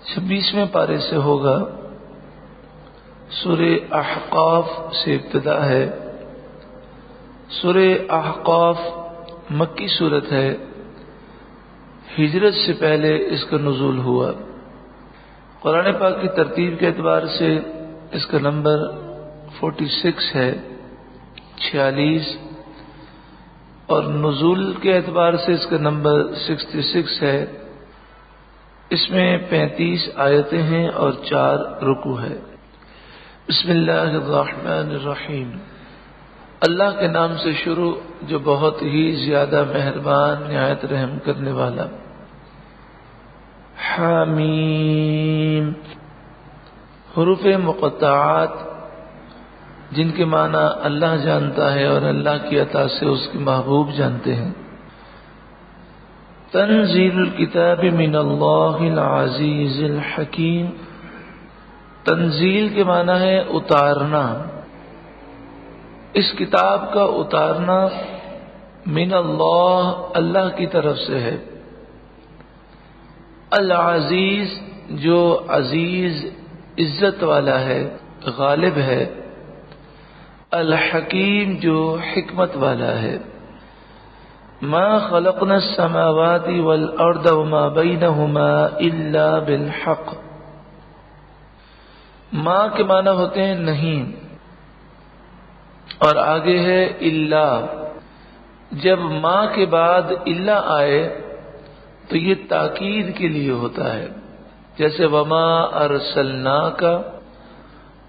26ویں پارے سے ہوگا. سورہ احقاف سے ابتدا ہے. سورہ احقاف مکی صورت ہے. ہجرت سے پہلے اس کا نزول ہوا. قرآن پاک کی ترتیب کے اعتبار سے اس کا نمبر 46 ہے، 46، اور نزول کے اعتبار سے اس کا نمبر 66 ہے. اس میں 35 آیتیں ہیں اور 4 رکوع ہے. بسم اللہ الرحمن الرحیم. اللہ کے نام سے شروع جو بہت ہی زیادہ مہربان نہایت رحم کرنے والا. حامیم. حروف مقطعات جن کے معنی اللہ جانتا ہے اور اللہ کی عطا سے اس کے محبوب جانتے ہیں. تنزیل الکتاب من اللہ العزیز الحکیم. تنزیل کے معنی ہے اتارنا. اس کتاب کا اتارنا من اللہ، اللہ کی طرف سے ہے. العزیز جو عزیز عزت والا ہے، غالب ہے. الحکیم جو حکمت والا ہے. ما خلقنا السماوات والارض وما بینہما الا بالحق. ما کے معنی ہوتے ہیں نہیں، اور آگے ہے الا. جب ما کے بعد الا آئے تو یہ تاکید کے لیے ہوتا ہے، جیسے وما ارسلناک،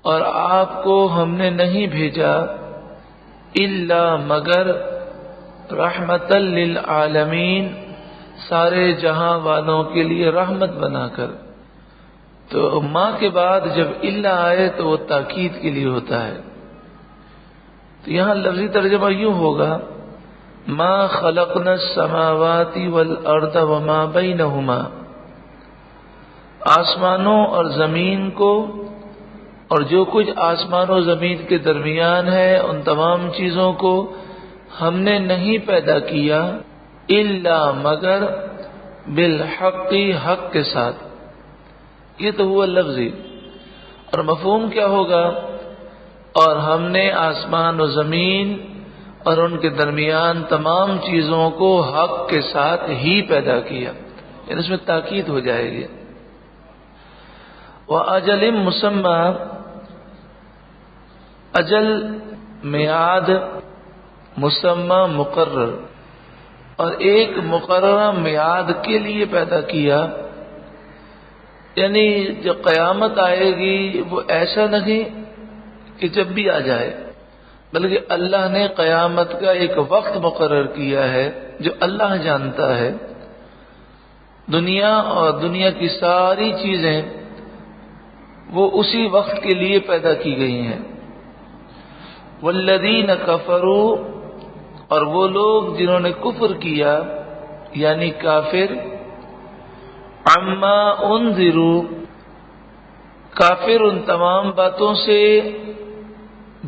اور آپ کو ہم نے نہیں بھیجا الا مگر رحمتا للعالمین، سارے جہاں والوں کے لیے رحمت بنا کر. تو ما کے بعد جب الا آئے تو وہ تاکید کے لیے ہوتا ہے. تو یہاں لفظی ترجمہ یوں ہوگا ما خلقنا السماوات والارض وما بینہما. آسمانوں اور زمین کو اور جو کچھ آسمان و زمین کے درمیان ہے ان تمام چیزوں کو ہم نے نہیں پیدا کیا الا مگر بالحق، حق کے ساتھ. یہ تو ہوا لفظی. اور مفہوم کیا ہوگا؟ اور ہم نے آسمان و زمین اور ان کے درمیان تمام چیزوں کو حق کے ساتھ ہی پیدا کیا، یعنی اس میں تاکید ہو جائے گی. وَأَجَلٍ مُّسَمًّى، اجل میعاد، مسمى مقرر، اور ایک مقررہ میعاد کے لیے پیدا کیا. یعنی جو قیامت آئے گی وہ ایسا نہیں کہ جب بھی آ جائے، بلکہ اللہ نے قیامت کا ایک وقت مقرر کیا ہے جو اللہ جانتا ہے. دنیا اور دنیا کی ساری چیزیں وہ اسی وقت کے لیے پیدا کی گئی ہیں. والذین کفروا، اور وہ لوگ جنہوں نے کفر کیا یعنی کافر، عما انذروا، کافر ان تمام باتوں سے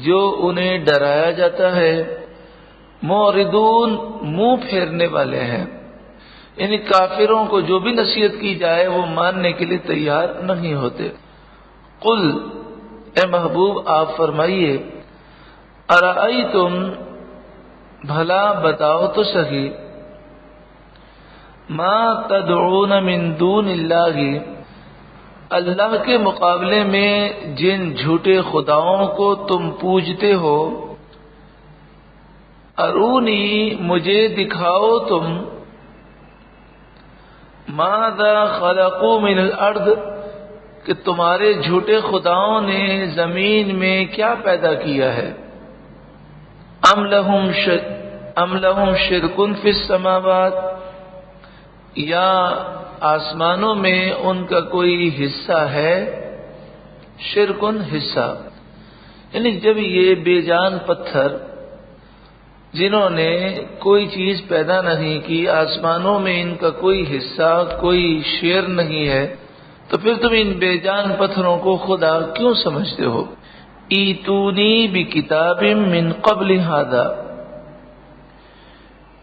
جو انہیں ڈرایا جاتا ہے، معرضون، منہ پھیرنے والے ہیں. یعنی کافروں کو جو بھی نصیحت کی جائے وہ ماننے کے لیے تیار نہیں ہوتے. قل، اے محبوب آپ فرمائیے، ارأیتم، بھلا بتاؤ تو صحیح، ما تدعون من دون اللہ، اللہ کے مقابلے میں جن جھوٹے خداؤں کو تم پوجتے ہو، ارونی، مجھے دکھاؤ تم، ماذا خلقوا من الارض، کہ تمہارے جھوٹے خداؤں نے زمین میں کیا پیدا کیا ہے. ام لہم شرک فی السماوات، یا آسمانوں میں ان کا کوئی حصہ ہے. شرکن، حصہ، یعنی جب یہ بے جان پتھر جنہوں نے کوئی چیز پیدا نہیں کی، آسمانوں میں ان کا کوئی حصہ، کوئی شیئر نہیں ہے، تو پھر تم ان بے جان پتھروں کو خدا کیوں سمجھتے ہو. ایتونی بکتاب من قبل ھذا،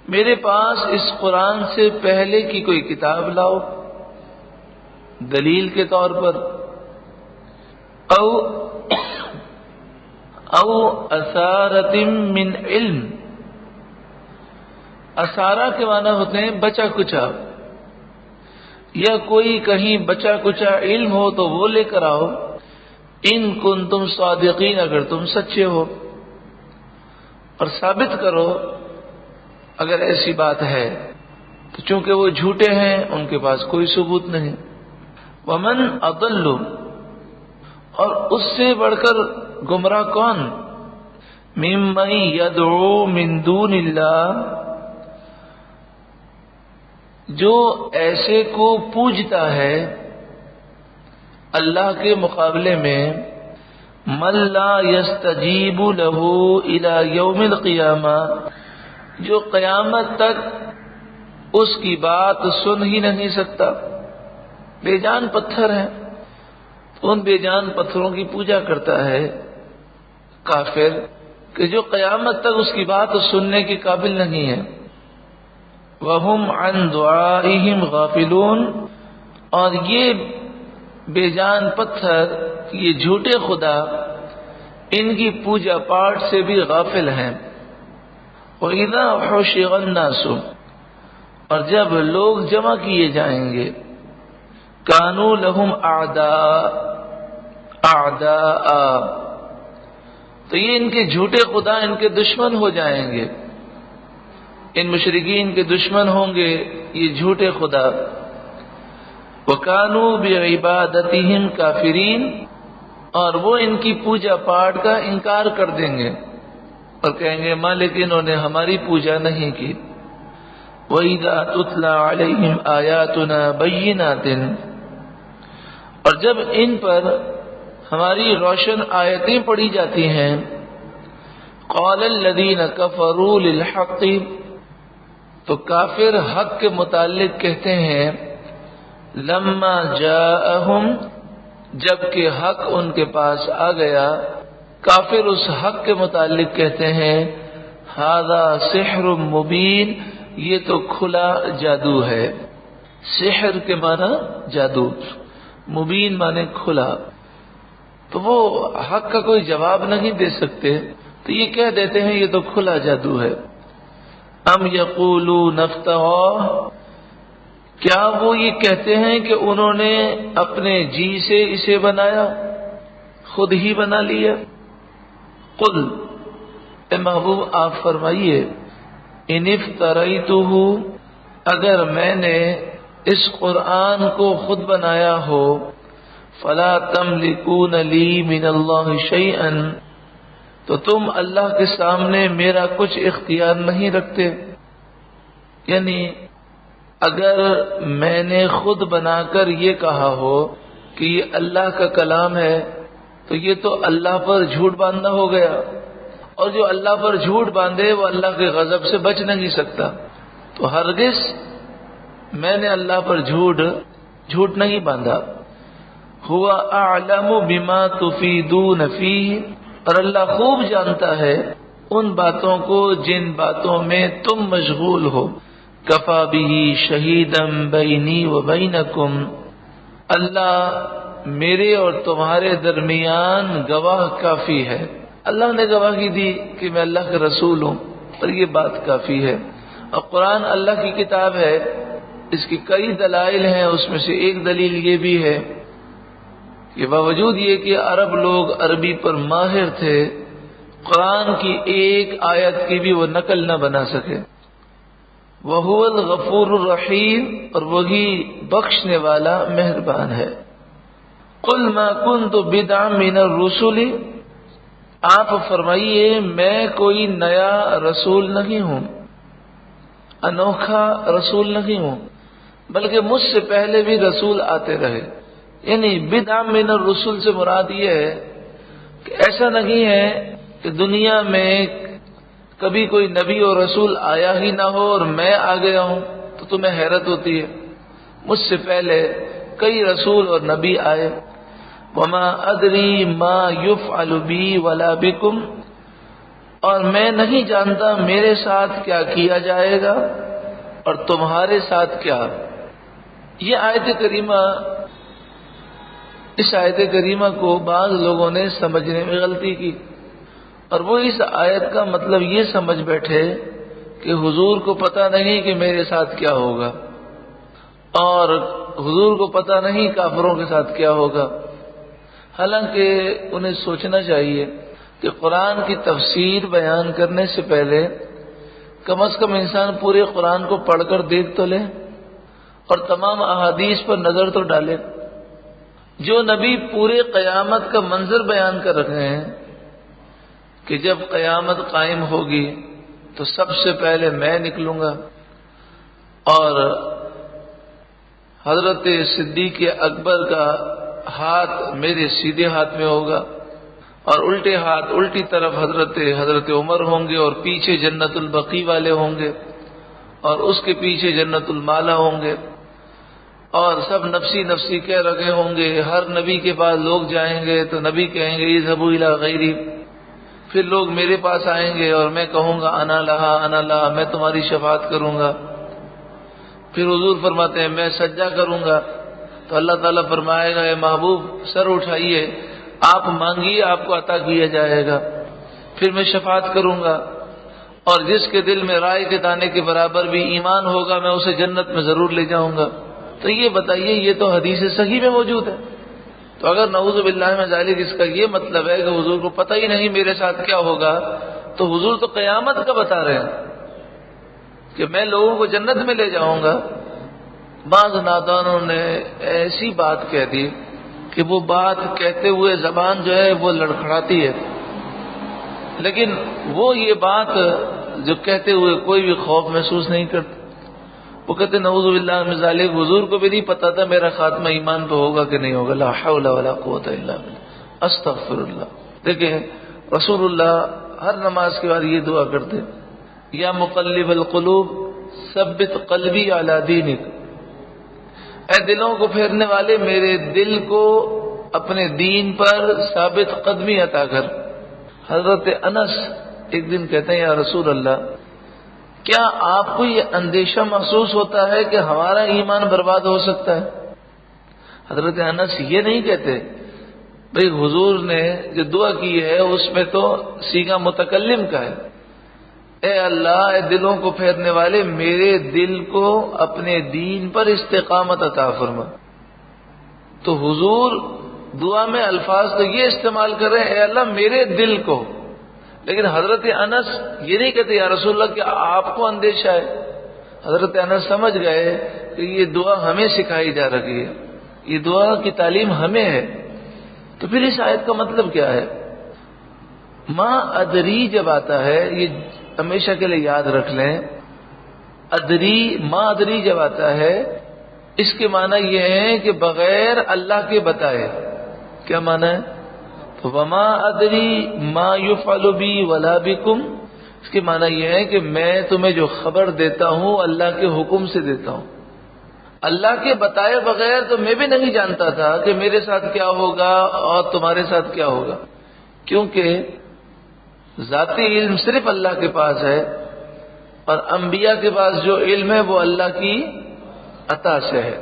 میرے پاس اس قرآن سے پہلے کی کوئی کتاب لاؤ. دلیل کے طور پر، او اثارت من علم، اثارہ کے معنی ہوتے ہیں بچا کچا، یا کوئی کہیں بچا کچا علم ہو تو وہ لے کر آؤ، ان کنتم صادقین، اگر تم سچے ہو، اور ثابت کرو اگر ایسی بات ہے، تو چونکہ وہ جھوٹے ہیں ان کے پاس کوئی ثبوت نہیں۔ ومن اضل، اور اس سے بڑھ کر گمراہ کون، ممن یدعو من دون اللہ، جو ایسے کو پوجتا ہے اللہ کے مقابلے میں، من لا یستجیب له الی یوم القیامہ، جو قیامت تک اس کی بات سن ہی نہیں سکتا، بے جان پتھر ہیں، ان بے جان پتھروں کی پوجا کرتا ہے کافر، کہ جو قیامت تک اس کی بات سننے کے قابل نہیں ہے۔ وَهُمْ عَنْ دُعَائِهِمْ غَافِلُونَ، اور یہ بے جان پتھر، یہ جھوٹے خدا، ان کی پوجا پاٹ سے بھی غافل ہیں۔ وَإِذَا حُشِرَ النَّاسُ، اور جب لوگ جمع کیے جائیں گے، كَانُوا لَهُمْ أَعْدَاءً، تو یہ ان کے جھوٹے خدا ان کے دشمن ہو جائیں گے، ان مشرکین کے دشمن ہوں گے یہ جھوٹے خدا۔ وَكَانُوا بِعِبَادَتِهِمْ كَافِرِينَ، اور وہ ان کی پوجا پاٹ کا انکار کر دیں گے اور کہیں گے مالک انہوں نے ہماری پوجا نہیں کی۔ وَإِذَا تُتْلَى عَلَيْهِمْ آيَاتُنَا بَيِّنَاتٍ، اور جب ان پر ہماری روشن آیتیں پڑھی جاتی ہیں، قَالَ الَّذِينَ كَفَرُوا لِلْحَقِّ، تو کافر حق کے متعلق کہتے ہیں، لما جاءہم، جبکہ حق ان کے پاس آ گیا، کافر اس حق کے متعلق کہتے ہیں، ھذا سحر مبین، یہ تو کھلا جادو ہے۔ سحر کے معنی جادو، مبین معنی کھلا، تو وہ حق کا کوئی جواب نہیں دے سکتے، تو یہ کہہ دیتے ہیں یہ تو کھلا جادو ہے۔ ام یقولون افتراہ، کیا وہ یہ کہتے ہیں کہ انہوں نے اپنے جی سے اسے بنایا، خود ہی بنا لیا؟ قل، اے محبوب آپ فرمائیے، ان افتریتہ، اگر میں نے اس قرآن کو خود بنایا ہو، فلا تملکون لی من اللہ شیئا، تو تم اللہ کے سامنے میرا کچھ اختیار نہیں رکھتے۔ یعنی اگر میں نے خود بنا کر یہ کہا ہو کہ یہ اللہ کا کلام ہے، تو یہ تو اللہ پر جھوٹ باندھنا ہو گیا، اور جو اللہ پر جھوٹ باندھے وہ اللہ کے غضب سے بچ نہیں سکتا، تو ہرگز میں نے اللہ پر جھوٹ نہیں باندھا۔ ہوا اعلم بما تفیدون فیہ، اور اللہ خوب جانتا ہے ان باتوں کو جن باتوں میں تم مشغول ہو۔ کفا بہ شہیدا بینی و بینکم، اللہ میرے اور تمہارے درمیان گواہ کافی ہے۔ اللہ نے گواہی دی کہ میں اللہ کا رسول ہوں، اور یہ بات کافی ہے۔ اور قرآن اللہ کی کتاب ہے، اس کی کئی دلائل ہیں، اس میں سے ایک دلیل یہ بھی ہے کہ باوجود یہ کہ عرب لوگ عربی پر ماہر تھے، قرآن کی ایک آیت کی بھی وہ نقل نہ بنا سکے۔ وَهُوَ الْغَفُورُ الرَّحِيمُ، اور وہی بخشنے والا مہربان ہے۔ قُلْ مَا كُنْتُ بِدْعًا مِنَ الرُّسُلِ، آپ فرمائیے میں کوئی نیا رسول نہیں ہوں، انوکھا رسول نہیں ہوں، بلکہ مجھ سے پہلے بھی رسول آتے رہے۔ یعنی بدعا من الرسل سے مراد یہ ہے کہ ایسا نہیں ہے کہ دنیا میں کبھی کوئی نبی اور رسول آیا ہی نہ ہو اور میں آ گیا ہوں تو تمہیں حیرت ہوتی ہے۔ مجھ سے پہلے کئی رسول اور نبی آئے۔ وما ادری ما یفعل بی ولا بکم، اور میں نہیں جانتا میرے ساتھ کیا کیا جائے گا اور تمہارے ساتھ کیا۔ یہ آیت کریمہ اس آیت کریمہ کو بعض لوگوں نے سمجھنے میں غلطی کی، اور وہ اس آیت کا مطلب یہ سمجھ بیٹھے کہ حضور کو پتہ نہیں کہ میرے ساتھ کیا ہوگا، اور حضور کو پتہ نہیں کافروں کے ساتھ کیا ہوگا۔ حالانکہ انہیں سوچنا چاہیے کہ قرآن کی تفسیر بیان کرنے سے پہلے کم از کم انسان پورے قرآن کو پڑھ کر دیکھ تو لے، اور تمام احادیث پر نظر تو ڈالے۔ جو نبی پورے قیامت کا منظر بیان کر رکھے ہیں کہ جب قیامت قائم ہوگی تو سب سے پہلے میں نکلوں گا، اور حضرت صدیق اکبر کا ہاتھ میرے سیدھے ہاتھ میں ہوگا، اور الٹے ہاتھ الٹی طرف حضرت عمر ہوں گے، اور پیچھے جنت البقیع والے ہوں گے، اور اس کے پیچھے جنت المالا ہوں گے، اور سب نفسی نفسی کہہ رکھے ہوں گے۔ ہر نبی کے پاس لوگ جائیں گے تو نبی کہیں گے اذهبوا الى غیری، پھر لوگ میرے پاس آئیں گے اور میں کہوں گا انا لہا انا لہا، میں تمہاری شفاعت کروں گا۔ پھر حضور فرماتے ہیں میں سجدہ کروں گا، تو اللہ تعالیٰ فرمائے گا اے محبوب سر اٹھائیے، آپ مانگیے آپ کو عطا کیا جائے گا۔ پھر میں شفاعت کروں گا، اور جس کے دل میں رائے کے دانے کے برابر بھی ایمان ہوگا میں اسے جنت میں ضرور لے جاؤں گا۔ تو یہ بتائیے، یہ تو حدیث صحیح میں موجود ہے۔ تو اگر نعوذ باللہ من ذالک اس کا یہ مطلب ہے کہ حضور کو پتہ ہی نہیں میرے ساتھ کیا ہوگا، تو حضور تو قیامت کا بتا رہے ہیں کہ میں لوگوں کو جنت میں لے جاؤں گا۔ بعض نادانوں نے ایسی بات کہہ دی کہ وہ بات کہتے ہوئے زبان جو ہے وہ لڑکھڑاتی ہے، لیکن وہ یہ بات جو کہتے ہوئے کوئی بھی خوف محسوس نہیں کرتے۔ وہ کہتے نعوذ باللہ من ذالک حضور کو بھی نہیں پتا تھا میرا خاتمہ ایمان پہ ہوگا کہ نہیں ہوگا، لا حول ولا قوت الا باللہ، استغفر اللہ۔ دیکھیں رسول اللہ ہر نماز کے بعد یہ دعا کرتے، یا مقلب القلوب ثبت قلبی علی دینک، اے دلوں کو پھیرنے والے میرے دل کو اپنے دین پر ثابت قدمی عطا کر۔ حضرت انس ایک دن کہتے ہیں یا رسول اللہ کیا آپ کو یہ اندیشہ محسوس ہوتا ہے کہ ہمارا ایمان برباد ہو سکتا ہے؟ حضرت انس یہ نہیں کہتے، بھئی حضور نے جو دعا کی ہے اس میں تو صیغہ متکلم کا ہے، اے اللہ اے دلوں کو پھیرنے والے میرے دل کو اپنے دین پر استقامت عطا فرما۔ تو حضور دعا میں الفاظ تو یہ استعمال کر رہے ہیں اے اللہ میرے دل کو، لیکن حضرت انس یہ نہیں کہتے یا رسول اللہ کہ آپ کو اندیشہ ہے۔ حضرت انس سمجھ گئے کہ یہ دعا ہمیں سکھائی جا رہی ہے، یہ دعا کی تعلیم ہمیں ہے۔ تو پھر اس آیت کا مطلب کیا ہے؟ ما ادری جب آتا ہے، یہ ہمیشہ کے لیے یاد رکھ لیں، ما ادری جب آتا ہے اس کے معنی یہ ہے کہ بغیر اللہ کے بتائے۔ کیا معنی ہے؟ تو وما ادری ما یفعل بی ولا بکم، اس کے معنی یہ ہے کہ میں تمہیں جو خبر دیتا ہوں اللہ کے حکم سے دیتا ہوں، اللہ کے بتائے بغیر تو میں بھی نہیں جانتا تھا کہ میرے ساتھ کیا ہوگا اور تمہارے ساتھ کیا ہوگا، کیونکہ ذاتی علم صرف اللہ کے پاس ہے، اور انبیاء کے پاس جو علم ہے وہ اللہ کی عطا سے ہے۔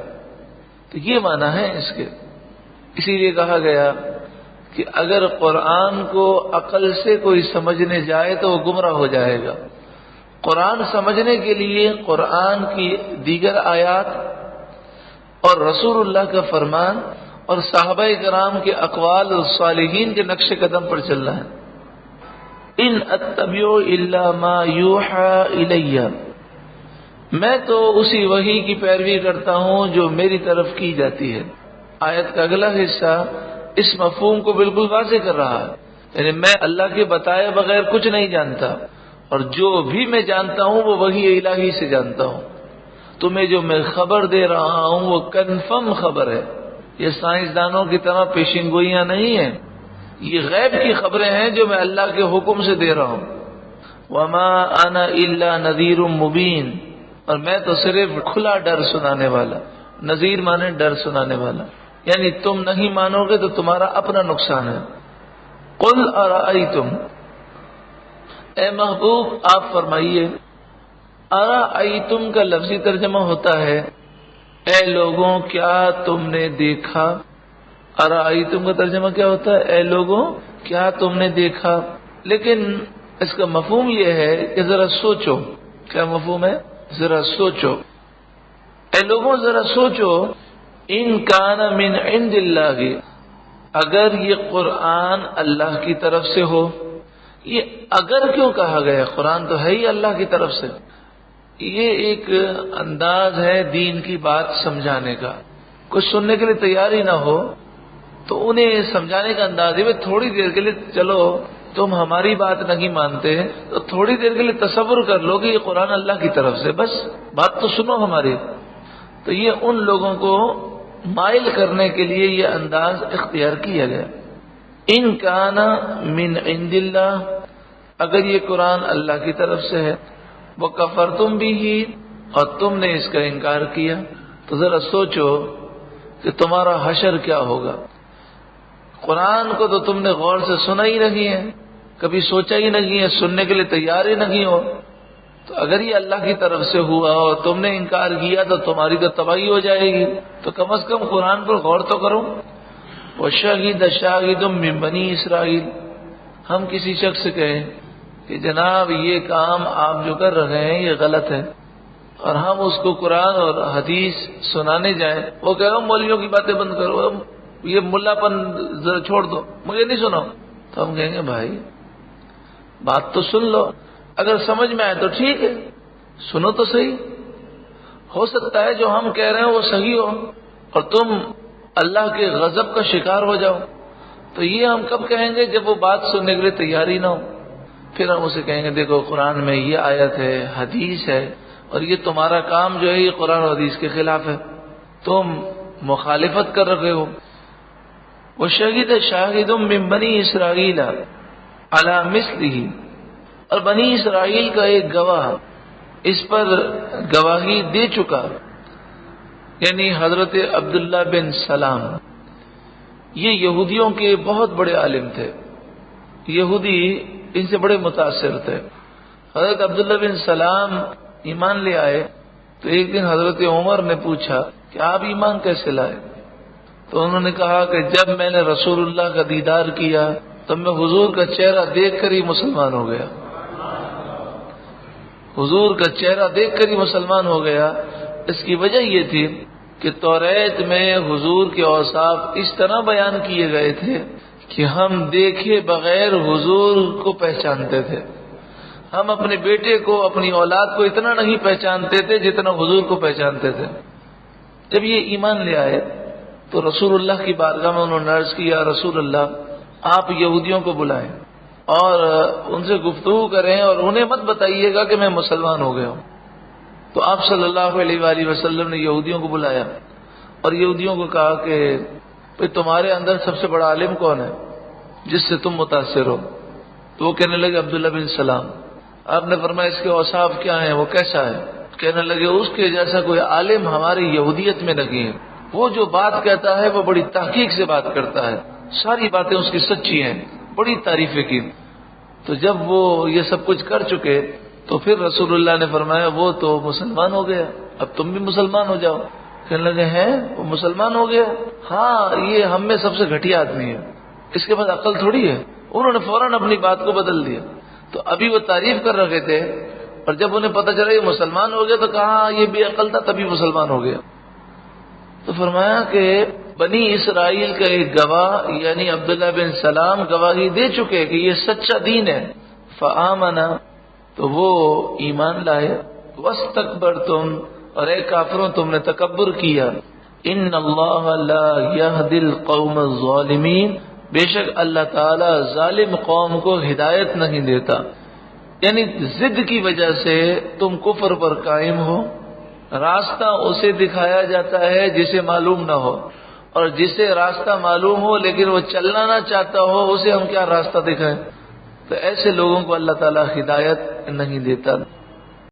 تو یہ معنی ہے اس کے، اسی لیے کہا گیا کہ اگر قرآن کو عقل سے کوئی سمجھنے جائے تو وہ گمراہ ہو جائے گا۔ قرآن سمجھنے کے لیے قرآن کی دیگر آیات اور رسول اللہ کا فرمان اور صحابہ کرام کے اقوال اور صالحین کے نقش قدم پر چلنا ہے۔ ان اتبع الا ما یوحى الی، میں تو اسی وحی کی پیروی کرتا ہوں جو میری طرف کی جاتی ہے۔ آیت کا اگلا حصہ اس مفہوم کو بالکل واضح کر رہا ہے، یعنی میں اللہ کے بتائے بغیر کچھ نہیں جانتا، اور جو بھی میں جانتا ہوں وہ وحی الہی سے جانتا ہوں۔ تمہیں جو میں خبر دے رہا ہوں وہ کنفرم خبر ہے، یہ سائنسدانوں کی طرح پیشین گوئیاں نہیں ہیں، یہ غیب کی خبریں ہیں جو میں اللہ کے حکم سے دے رہا ہوں۔ وما انا الا نذیر مبین، اور میں تو صرف کھلا ڈر سنانے والا، نذیر مانے ڈر سنانے والا، یعنی تم نہیں مانو گے تو تمہارا اپنا نقصان ہے۔ قل ارأیتم، اے محبوب آپ فرمائیے، ارأیتم کا لفظی ترجمہ ہوتا ہے اے لوگوں کیا تم نے دیکھا، ارائیتم کا ترجمہ کیا ہوتا ہے؟ اے لوگوں کیا تم نے دیکھا. لیکن اس کا مفہوم یہ ہے کہ ذرا سوچو. کیا مفہوم ہے؟ ذرا سوچو. اے لوگوں ذرا سوچو. ان کان من عند اللہ، اگر یہ قرآن اللہ کی طرف سے ہو. یہ اگر کیوں کہا گیا؟ قرآن تو ہے ہی اللہ کی طرف سے. یہ ایک انداز ہے دین کی بات سمجھانے کا. کچھ سننے کے لیے تیار ہی نہ ہو تو انہیں سمجھانے کا انداز ہے تھوڑی دیر کے لیے چلو تم ہماری بات نہیں مانتے تو تھوڑی دیر کے لیے تصور کر لو کہ یہ قرآن اللہ کی طرف سے، بس بات تو سنو ہماری. تو یہ ان لوگوں کو مائل کرنے کے لیے یہ انداز اختیار کیا گیا. ان کان من عند اللہ، اگر یہ قرآن اللہ کی طرف سے ہے، وکفرتم بہ، اور تم نے اس کا انکار کیا، تو ذرا سوچو کہ تمہارا حشر کیا ہوگا. قرآن کو تو تم نے غور سے سنا ہی نہیں ہے، کبھی سوچا ہی نہیں ہے، سننے کے لیے تیار ہی نہیں ہو. تو اگر یہ اللہ کی طرف سے ہوا اور تم نے انکار کیا تو تمہاری تو تباہی ہو جائے گی. تو کم از کم قرآن پر غور تو کرو. وشہد شاہد من بنی اسرائیل، ہم کسی شخص سے کہیں کہ جناب یہ کام آپ جو کر رہے ہیں یہ غلط ہے، اور ہم اس کو قرآن اور حدیث سنانے جائیں، وہ کہہ رہا ہوں مولیوں کی باتیں بند کرو، یہ ملا پن ذرا چھوڑ دو، مجھے نہیں سناؤ. تو ہم کہیں گے بھائی بات تو سن لو، اگر سمجھ میں آئے تو ٹھیک ہے، سنو تو صحیح. ہو سکتا ہے جو ہم کہہ رہے ہیں وہ صحیح ہو اور تم اللہ کے غضب کا شکار ہو جاؤ. تو یہ ہم کب کہیں گے؟ جب وہ بات سننے کے لیے تیار ہی نہ ہو. پھر ہم اسے کہیں گے دیکھو قرآن میں یہ آیت ہے، حدیث ہے، اور یہ تمہارا کام جو ہے یہ قرآن اور حدیث کے خلاف ہے، تم مخالفت کر رہے ہو. وشہد شاہد من بنی اسرائیل علی مثلہ، اور بنی اسرائیل کا ایک گواہ اس پر گواہی دے چکا، یعنی حضرت عبداللہ بن سلام. یہ یہودیوں کے بہت بڑے عالم تھے، یہودی ان سے بڑے متاثر تھے. حضرت عبداللہ بن سلام ایمان لے آئے تو ایک دن حضرت عمر نے پوچھا کہ آپ ایمان کیسے لائے؟ تو انہوں نے کہا کہ جب میں نے رسول اللہ کا دیدار کیا تب میں حضور کا چہرہ دیکھ کر ہی مسلمان ہو گیا. حضور کا چہرہ دیکھ کر ہی مسلمان ہو گیا. اس کی وجہ یہ تھی کہ توریت میں حضور کے اوصاف اس طرح بیان کیے گئے تھے کہ ہم دیکھے بغیر حضور کو پہچانتے تھے. ہم اپنے بیٹے کو، اپنی اولاد کو اتنا نہیں پہچانتے تھے جتنا حضور کو پہچانتے تھے. جب یہ ایمان لے آئے تو رسول اللہ کی بارگاہ میں انہوں نے عرض کی یا رسول اللہ آپ یہودیوں کو بلائیں اور ان سے گفتگو کریں اور انہیں مت بتائیے گا کہ میں مسلمان ہو گیا ہوں. تو آپ صلی اللہ علیہ وآلہ وسلم نے یہودیوں کو بلایا اور یہودیوں کو کہا کہ تمہارے اندر سب سے بڑا عالم کون ہے جس سے تم متاثر ہو؟ تو وہ کہنے لگے عبداللہ بن سلام. آپ نے فرمایا اس کے اوصاف کیا ہیں، وہ کیسا ہے؟ کہنے لگے اس کے جیسا کوئی عالم ہماری یہودیت میں نہیں ہے. وہ جو بات کہتا ہے وہ بڑی تحقیق سے بات کرتا ہے، ساری باتیں اس کی سچی ہیں، بڑی تعریفیں کی. تو جب وہ یہ سب کچھ کر چکے تو پھر رسول اللہ نے فرمایا وہ تو مسلمان ہو گیا، اب تم بھی مسلمان ہو جاؤ. کہنے لگے ہیں وہ مسلمان ہو گیا؟ ہاں یہ ہم میں سب سے گھٹیا آدمی ہے، اس کے پاس عقل تھوڑی ہے. انہوں نے فوراً اپنی بات کو بدل دیا. تو ابھی وہ تعریف کر رہے تھے اور جب انہیں پتہ چلا یہ مسلمان ہو گیا تو کہا یہ بے عقل تھا تبھی مسلمان ہو گیا. تو فرمایا کہ بنی اسرائیل کا ایک گواہ یعنی عبداللہ بن سلام گواہی دے چکے کہ یہ سچا دین ہے. فآمنا، تو وہ ایمان لائے. واستکبرتم، اور اے کافروں تم نے تکبر کیا. ان اللہ لا یہدی القوم الظالمین، بے شک اللہ تعالی ظالم قوم کو ہدایت نہیں دیتا. یعنی ضد کی وجہ سے تم کفر پر قائم ہو. راستہ اسے دکھایا جاتا ہے جسے معلوم نہ ہو، اور جسے راستہ معلوم ہو لیکن وہ چلنا نہ چاہتا ہو اسے ہم کیا راستہ دکھائیں؟ تو ایسے لوگوں کو اللہ تعالی ہدایت نہیں دیتا.